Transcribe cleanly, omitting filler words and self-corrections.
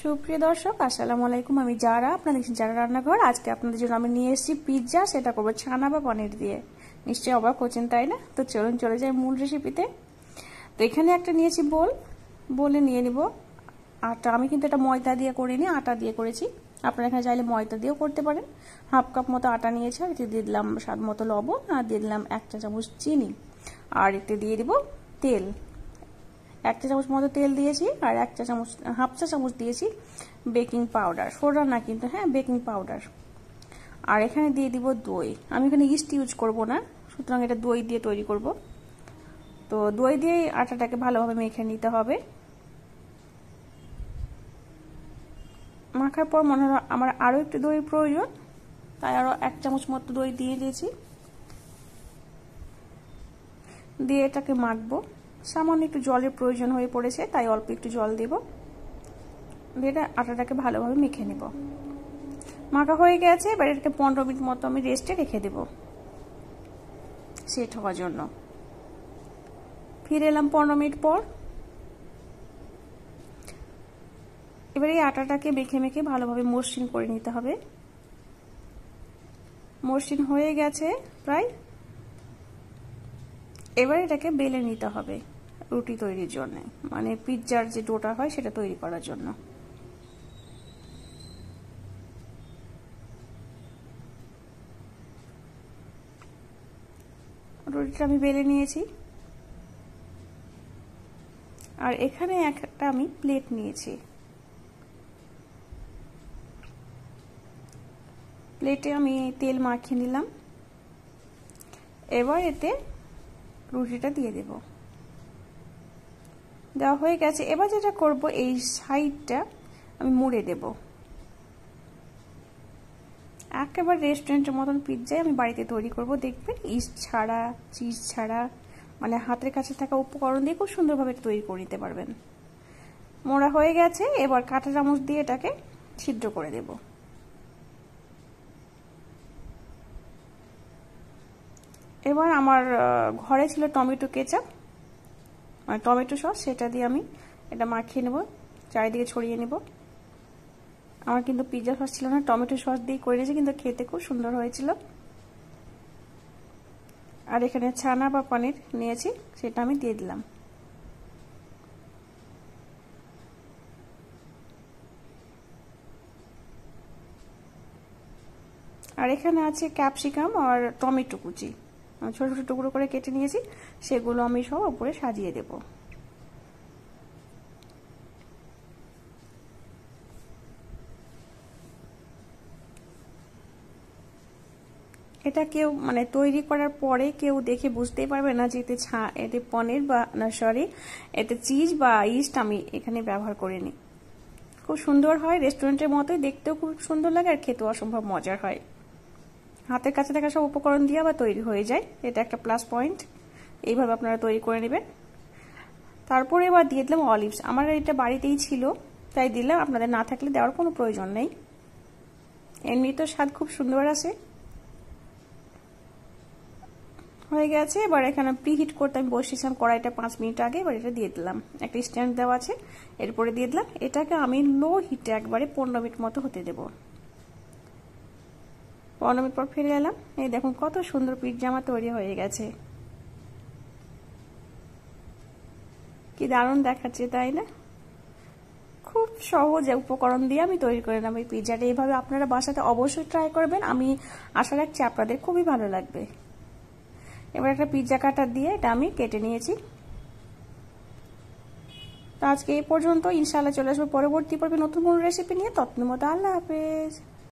সুপ্রিয় দর্শক, আসসালামু আলাইকুম। আমি যারা, আপনারা দেখছেন যারা রান্নাঘর। আজকে আপনাদের জন্য আমি নিয়ে এসেছি পিৎজা। সেটা করবো ছানা বা পনির দিয়ে। নিশ্চয়ই অবাক হচ্ছেন, তাই না? তো চলুন চলে যাই মূল রেসিপিতে। তো এখানে একটা নিয়েছি বলে নিয়ে নিব আটা। আমি কিন্তু এটা ময়দা দিয়ে করিনি, আটা দিয়ে করেছি। আপনারা এখানে চাইলে ময়দা দিয়েও করতে পারেন। হাফ কাপ মতো আটা নিয়েছি, আর এতে দিয়ে দিলাম স্বাদ মতো লবণ, আর দিয়ে দিলাম 1 চা চামচ চিনি, আর এতে দিয়ে দিব তেল। 1 চা চামচ মতো তেল দিয়েছি, আর হাফ চা চামচ দিয়েছি বেকিং পাউডার, সোডা না কিন্তু, হ্যাঁ বেকিং পাউডার। আর এখানে দিয়ে দিব দই। আমি এখানে ইস্ট ইউজ করব না, সুতরাং এটা দই দিয়ে তৈরি করব। তো দই দিয়ে আটাটাকে ভালোভাবে মেখে নিতে হবে। মাখার পর মনে হয় আমার আরও একটু দইয়ের প্রয়োজন, তাই আরও 1 চামচ মতো দই দিয়ে দিয়েছি। দিয়ে এটাকে মাখবো। সামান্য একটু জলের প্রয়োজন হয়ে পড়েছে, তাই অল্প একটু জল দেব। দিয়ে এটা আটাটাকে ভালোভাবে মেখে নেব। মাখা হয়ে গেছে, এবার এটাকে 15 মিনিট মতো আমি রেস্টে রেখে দেব সেট হওয়ার জন্য। ফিরে এলাম 15 মিনিট পর। এবার এই আটাটাকে মেখে মেখে ভালোভাবে মসৃণ করে নিতে হবে। মসৃণ হয়ে গেছে প্রায়। এবার এটাকে বেলে নিতে হবে রুটি তৈরির জন্য, মানে পিৎজার যে ডোটা হয় সেটা তৈরি করার জন্য। রুটিটা আমি বেলে নিয়েছি, আর এখানে একটা আমি প্লেট নিয়েছি। প্লেটে আমি তেল মাখিয়ে নিলাম। এবার এতে রুটিটা দিয়ে দেব। দেওয়া হয়ে গেছে। এবার যেটা করব, এই সাইডটা আমি মুড়ে দেব। একেবারে রেস্টুরেন্টের মতন পিৎজাই আমি বাড়িতে তৈরি করব। দেখবেন ইস্ট ছাড়া, চিজ ছাড়া, মানে হাতের কাছে থাকা উপকরণ দিয়ে খুব সুন্দরভাবে তৈরি করে নিতে পারবেন। মোড়া হয়ে গেছে। এবার কাঁটা চামচ দিয়ে এটাকে ছিদ্র করে দেব। এবার আমার ঘরে ছিল টমেটো কেচাপ, মানে টমেটো সস, সেটা দিয়ে আমি এটা মাখিয়ে নেব, চারিদিকে ছড়িয়ে নেব। আমার কিন্তু পিৎজা সস ছিল না, টমেটো সস দিয়ে করে নিয়েছি, কিন্তু খেতে খুব সুন্দর হয়েছিল। আর এখানে ছানা বা পনির নিয়েছি, সেটা আমি দিয়ে দিলাম। আর এখানে আছে ক্যাপসিকাম আর টমেটো কুচি, ছোট ছোট টুকরো করে কেটে নিয়েছি, সেগুলো আমি সব উপরে সাজিয়ে দেব। এটা কেউ মানে তৈরি করার পরে কেউ দেখে বুঝতেই পারবে না যে এতে পনির বা না সরি এতে চিজ বা ইস্ট আমি এখানে ব্যবহার করিনি। খুব সুন্দর হয়, রেস্টুরেন্টের মতোই, দেখতেও খুব সুন্দর লাগে, আর খেতেও অসম্ভব মজার হয়। হাতের কাছে থাকা সব উপকরণ দিয়ে আবার তৈরি হয়ে যায়, এটা একটা প্লাস পয়েন্ট। এইভাবে আপনারা তৈরি করে নেবেন। তারপরে এবার দিয়ে দিলাম অলিভস। আমার এটা বাড়িতেই ছিল তাই দিলাম, আপনাদের না থাকলে দেওয়ার কোনো প্রয়োজন নেই। এমনি তো স্বাদ খুব সুন্দর আছে। হয়ে গেছে। এবার এখানে প্রিহিট করতে আমি বসিয়েছিলাম কড়াইটা 5 মিনিট আগে। এবার এটা দিয়ে দিলাম, একটা স্ট্যান্ড দেওয়া আছে, এরপরে দিয়ে দিলাম। এটাকে আমি লো হিটে একবারে 15 মিনিট মতো হতে দেব। 15 মিনিট পর ফিরে এলাম। এই দেখুন কত সুন্দর পিৎজা আমার তৈরি হয়ে গেছে। কি দারুণ দেখাচ্ছে, তাই না? খুব সহজ উপকরণ দিয়ে আমি তৈরি করে নেব এই পিৎজাটা। এইভাবে আপনারা বাসাতে অবশ্যই ট্রাই করবেন। আমি আশা রাখছি আপনাদের খুবই ভালো লাগবে। এবার একটা পিৎজা কাটার দিয়ে এটা আমি কেটে নিয়েছি। তো আজকে এই পর্যন্ত। ইনশাআল্লাহ চলে আসবো পরবর্তী পর্বে নতুন কোনো রেসিপি নিয়ে। ততদিন মতো আল্লাহ হাফেজ।